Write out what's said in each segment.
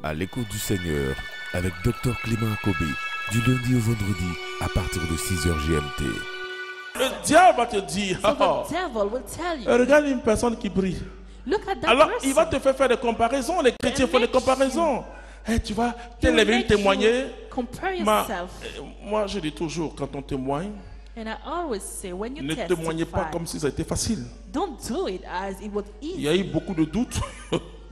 À l'écoute du Seigneur avec Dr Clément Akobé, du lundi au vendredi à partir de 6h GMT. Le diable va te dire, So the devil will tell you, regarde une personne qui brille. look at that Alors person. il va te faire des comparaisons. Les chrétiens font des comparaisons. Tu vas He will t'élever, make you témoigner. compare Ma- yourself. moi je dis toujours, quand on témoigne, And I always say, when you ne témoignez pas testify, comme si ça était facile. don't do it as it was Il y easy. a eu beaucoup de doutes.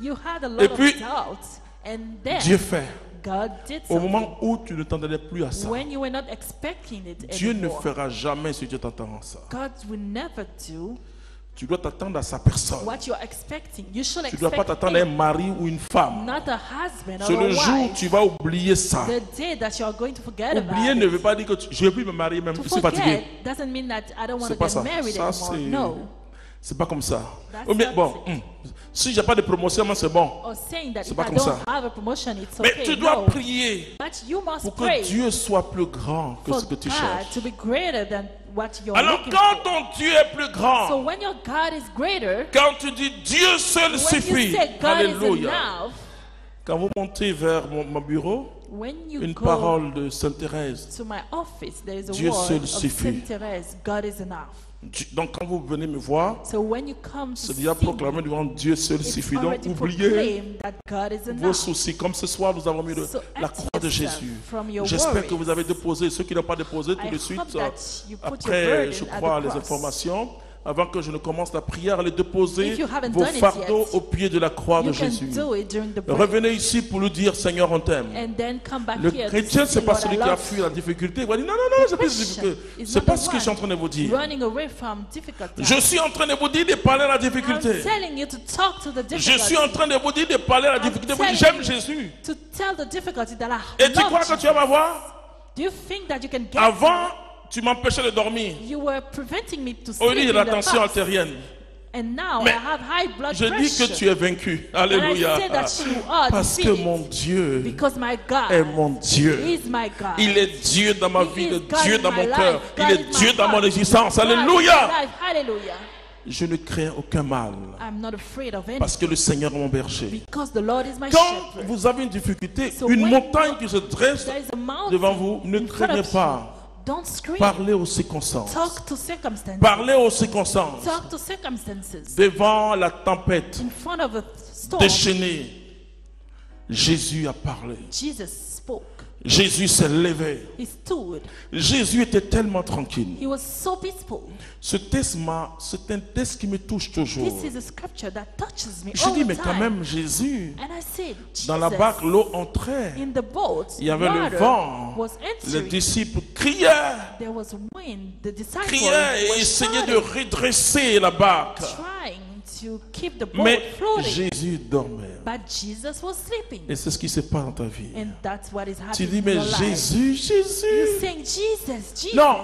You had a lot Et of puis, doubts. And then Dieu fait. God did Au something. moment où tu ne t'attendais plus à ça, When you were not expecting it Dieu ne anymore. fera jamais ce que tu t'attends à ça. God will never do Tu dois t'attendre à sa personne. what you're expecting. You should Tu ne dois pas expect t'attendre à un him, mari ou une femme. not a husband C'est or a le jour où wife. tu vas oublier ça. The day that you are going to forget Oublier about ne it. veut pas dire que je ne vais plus me marier même. To Je suis fatigué. forget doesn't mean that I don't want C'est to pas get ça. married Ça, anymore. c'est- No. C'est pas comme ça. That's Ou bien, not bon, it. si j'ai pas de promotion, moi c'est bon. Or saying that C'est if pas I comme don't ça. have a promotion, it's Mais okay. tu dois No. prier But you must pour que pray Dieu soit plus grand que for ce que tu God cherches. to be greater than what you're Alors looking quand for. ton Dieu est plus So grand, when your God is greater, quand tu dis Dieu seul when suffit, you say God is alléluia. enough, Quand vous montez vers mon bureau, when you une go parole de Sainte Thérèse. to my office, there is a Dieu word seul of suffit. Saint Therese, God is enough. Donc quand vous venez me voir, So when you come to c'est déjà see proclamé devant Dieu seul it's suffit. Donc already oubliez proclaimed that God is vos enough. soucis. Comme ce soir, nous avons mis So la ask croix de yourself Jésus. from your J'espère que worries. vous avez déposé. Ceux qui n'ont pas déposé, tout I de suite, hope that you put your après, burden je at crois, the les cross. informations, avant que je ne commence la prière, allez déposer If you haven't vos done it fardeaux yet, au pied de la croix de You can Jésus. do it during the break. Revenez ici pour lui dire, Seigneur, on t'aime. And then come back Le here to chrétien, say, c'est pas Lord, I celui qui a love fui la difficulté. Il va dire, non, non, non, c'est pas Christian difficile. is C'est not pas the ce que je suis en train de vous dire. running away from difficulty. Je suis en train de vous dire de parler à la I'm difficulté. telling you to talk to the Je difficulty. suis en train de vous dire de parler à la difficulté. Vous dites, j'aime Jésus. To tell the difficulty that I Et tu love crois que tu vas m'avoir? Do you think that you can get Avant, tu m'empêchais de dormir. me? You were preventing me to Au sleep lit de in la the tension past. artérienne. And now Mais I have high blood Je dis pressure. que tu es vaincu. And Alléluia. I say that you are Parce que defeated. mon Dieu Because my God est mon Dieu. is my God. Il est Dieu dans ma He vie, is le God Dieu in dans my mon life. cœur. God Il is est my Dieu dans heart. mon existence. God is my Alléluia. life. Hallelujah. Je ne crains aucun mal. I'm not afraid of anything. Parce que le Seigneur est mon berger. Because the Lord is my Quand shepherd. vous avez une difficulté, So une when montagne qui se dresse There is a mountain devant vous, ne in front craignez of pas. you. Don't scream. Parlez aux circonstances. Talk to circumstances. Parlez aux circonstances. Talk to circumstances. Devant la tempête In front of a storm, déchaînée, Jésus a parlé. Jesus spoke. Jésus s'est levé. He stood. Jésus était tellement tranquille. He was so peaceful. C'est un texte qui me touche toujours. This is a scripture that touches me Je all dis, the mais quand time. même, Jésus, And I said, dans la Jesus, barque, l'eau entrait. in the boat, Il y avait le water vent. was Les entering. disciples criaient, There was wind. The disciples criaient et were essayaient de shouting, redresser la barque. trying to keep the boat Mais floating. Jésus dormait. But Jesus was sleeping. Et c'est ce qui se passe dans ta vie. And that's what is Tu happening dis, in mais your life. Jésus, Jésus. You're saying, Jesus, Jesus. Non,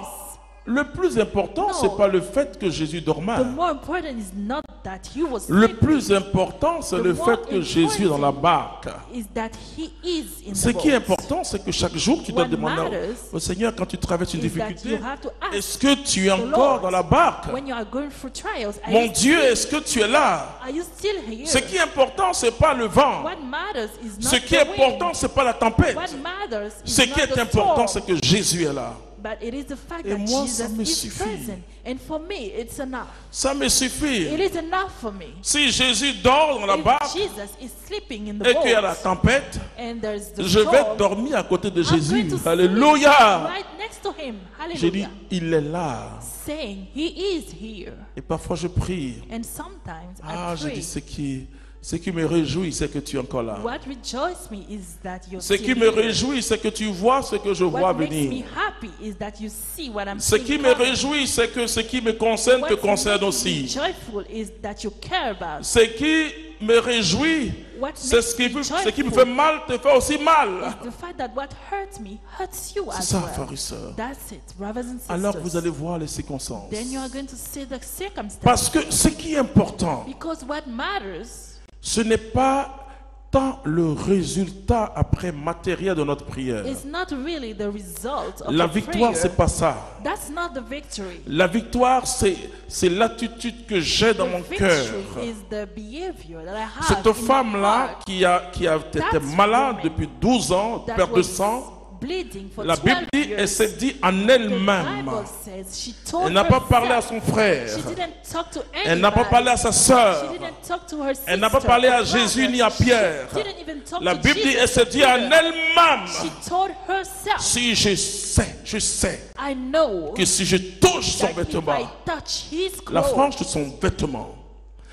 le plus important, No. c'est pas le fait que Jésus dormait. The more important is not that he was Le sleeping. plus important, c'est The le more fait que Jésus est dans la barque. is that he is in Ce the qui est boat. important, c'est que chaque jour, tu dois What demander matters au Seigneur, quand tu traverses une is that difficulté, you have to ask est-ce que tu es the encore Lord dans la barque? when you are going through trials. Mon Dieu, est-ce que tu es là? Are you still here? Ce qui est important, c'est pas le vent. What matters is not Ce qui the est wind. important, c'est pas la tempête. What matters is Ce not qui est the important, storm, c'est que Jésus est là. but it is the fact Et that moi, Jesus ça me is suffit. present. And for me, it's enough. Ça me suffit. It is enough for me. Si Jésus dort dans la If barque Jesus is sleeping in the et qu'il y a la boat tempête, and there's the je vais storm, dormir à côté de I'm going Jésus. to sleep Alléluia. right next to him. J'ai dit, Hallelujah. il est là. Saying he is here. Et parfois je prie. And sometimes Ah, I je pray. dis, ce qui me réjouit, c'est que tu es encore là. What rejoices me is that you're Ce qui still me here. réjouit, c'est que tu vois ce que je vois What makes me venir. happy is that you see what I'm Ce qui seeing me coming. réjouit, c'est que ce qui me concerne te What concerne makes me aussi. joyful is that you care about. Ce qui me réjouit, What c'est makes ce qui, me ce qui me joyful fait mal te fait aussi mal. is the fact that what hurts me hurts you C'est as ça, well. frères et sœurs. That's it, brothers and sisters. Alors vous allez voir les circonstances. Then you are going to see the circumstances. Parce que ce qui est important, Because what matters ce n'est pas tant le résultat après matériel de notre prière. It's not really the result of La the victoire, prayer. c'est pas ça. That's not the victory. La victoire, c'est l'attitude que j'ai dans mon The cœur. victory is the behavior that I have Cette in my femme-là heart qui a été That malade woman depuis 12 ans, that perte de was sang, bleeding for la 12 Bible dit, elle years. s'est dit en The elle-même. Bible says she told Elle n'a pas herself. parlé à son frère. She didn't talk to Elle n'a pas anybody. parlé à sa sœur. She didn't talk to her sister. Elle n'a pas parlé à or Jésus brother. ni à Pierre. She didn't even talk La to Bible dit, Jesus elle s'est or dit en Peter. elle-même. She told herself, Si je sais I know que si je touche son that if vêtement, I touch his la clothes, frange de son vêtement,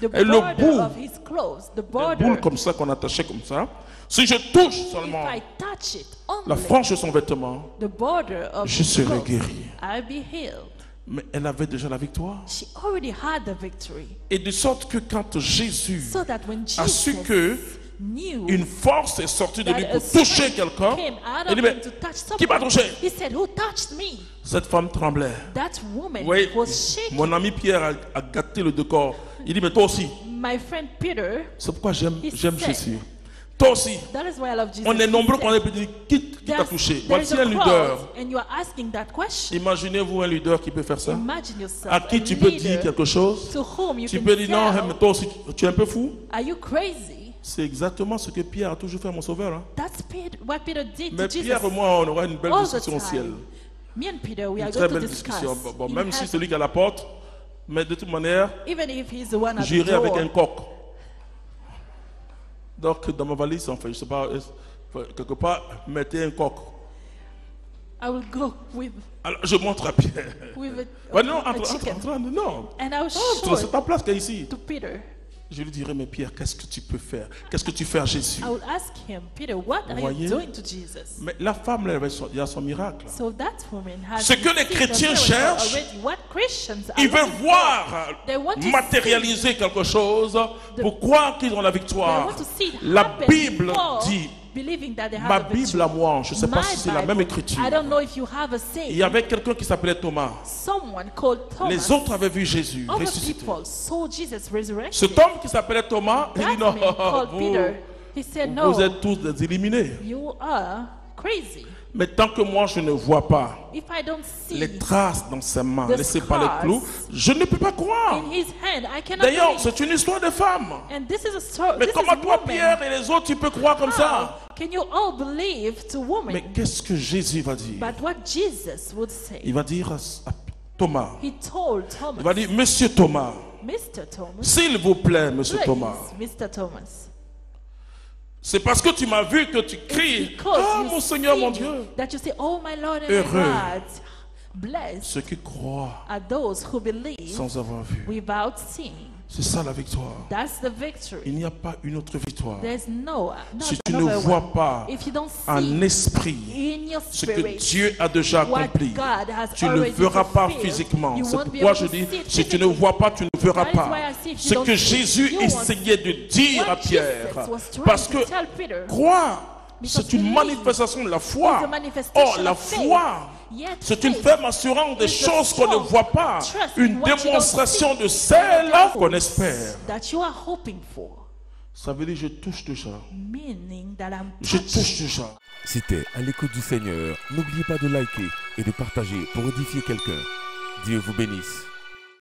the et le border bout, of his clothes, the une border, boule comme ça qu'on attachait comme ça, si je touche if seulement I touch it la only, frange de son vêtement, the border of je his serai clothes, guéri. I'll be healed. Mais elle avait déjà la victoire. She already had the victory. Et de sorte que quand Jésus So that when a su Jesus que knew une force est sortie de that lui a pour toucher strength quelqu'un, came out il of dit, mais him to touch qui m'a someone, touché? he said, who touched me? Cette femme tremblait. That woman Oui, was shaking. mon ami Pierre a gâté le décor. Il dit, mais toi aussi. My friend Peter, C'est pourquoi j'aime He Jésus. said- Toi aussi. that is why I love Jesus. On est He nombreux said, qu'on ait pu dire, qui t'a touché? There's Voici a un leader. crowd, and you are asking that question. Imaginez-vous un leader qui peut faire ça. Imagine yourself À qui a tu peux leader dire quelque chose. to whom you Tu can peux dire, non, tell, mais toi aussi, tu es un peu fou. are you crazy? C'est exactement ce que Pierre a toujours fait à mon sauveur. Hein. That's what Peter did Mais to Jesus. Pierre et moi, on aura une belle All the discussion au ciel. time. Me and Peter, we Une are très going to belle discuss. discussion. Bon, in même si heaven. c'est lui qui a la porte, mais de toute manière, Even if he's the one at the j'irai door, avec un coq. Donc, dans ma valise, en fait, je sais pas, quelque part, mettez un coq. I will go with Alors, je montre à Pierre. a, Ouais, non, a entre, chicken. non. And I will Entre, show c'est it ta place qui est ici. to Peter. Je lui dirai, mais Pierre, qu'est-ce que tu peux faire? Qu'est-ce que tu fais à Jésus? I will ask him, Peter, what are Voyez? you doing to Jesus? Mais la femme, là, il y a son miracle. So that woman has Ce que les received the chrétiens miracle cherchent, already. What Christians are Ils veulent looking for. voir They want to matérialiser quelque chose pour croire qu'ils ont la They victoire. want to see it La happen Bible before dit, believing that they have ma the victory. Bible à moi, je ne sais pas My si c'est la Bible, même écriture. I don't know if you have a Il y say. avait quelqu'un qui s'appelait Thomas. Someone called Thomas. Les autres avaient vu Jésus Other ressuscité. people saw Jesus resurrected. Cet homme qui s'appelait Thomas, il That dit non, man called Peter, he said, vous no, êtes tous des éliminés. you are crazy. Mais tant que moi je ne vois pas If I don't see les traces dans ses mains, the laissées par les clous, je ne peux pas croire. in his hand, I cannot D'ailleurs, believe. c'est une histoire de femme. And this is a story. Mais This comment is toi, woman. Pierre et les autres, tu peux croire comme ça? How can you all believe to woman? Mais qu'est-ce que Jésus va dire? But what Jesus would say, Il va dire à Thomas, he told il Thomas, va dire, Monsieur Thomas, Mr. Thomas, s'il vous plaît, Monsieur please, Thomas, Mr. Thomas, c'est parce que tu m'as vu que tu cries, because ah you mon Seigneur, see mon me, Dieu. that you say, oh my Lord and Heureux. my God, blessed Ceux qui croient are those who believe sans avoir vu. without seeing. C'est ça la victoire. That's the victory. Il n'y a pas une autre victoire. There's no, not Si tu ne another vois one. pas If you don't en see esprit in your ce que spirit Dieu a déjà what accompli, God has tu ne already verras pas fulfilled, physiquement. you C'est won't be pourquoi able je to dis, see it si tu ne physically. vois pas, tu ne verras That is pas. why I say if you Ce don't que see, Jésus you won't essayait de dire à What Pierre, Jesus was trying parce to que tell Peter, croire, because c'est une believe manifestation de la is foi. a manifestation Or, la of faith. foi, Yet c'est une faith ferme assurance des is the choses qu'on ne strong voit pas, trust une in what you don't démonstration see. de celles qu'on espère. that you are hoping for, Ça veut dire je touche déjà. meaning that I'm Je touching. touche déjà. C'était à l'écoute du Seigneur. N'oubliez pas de liker et de partager pour édifier quelqu'un. Dieu vous bénisse.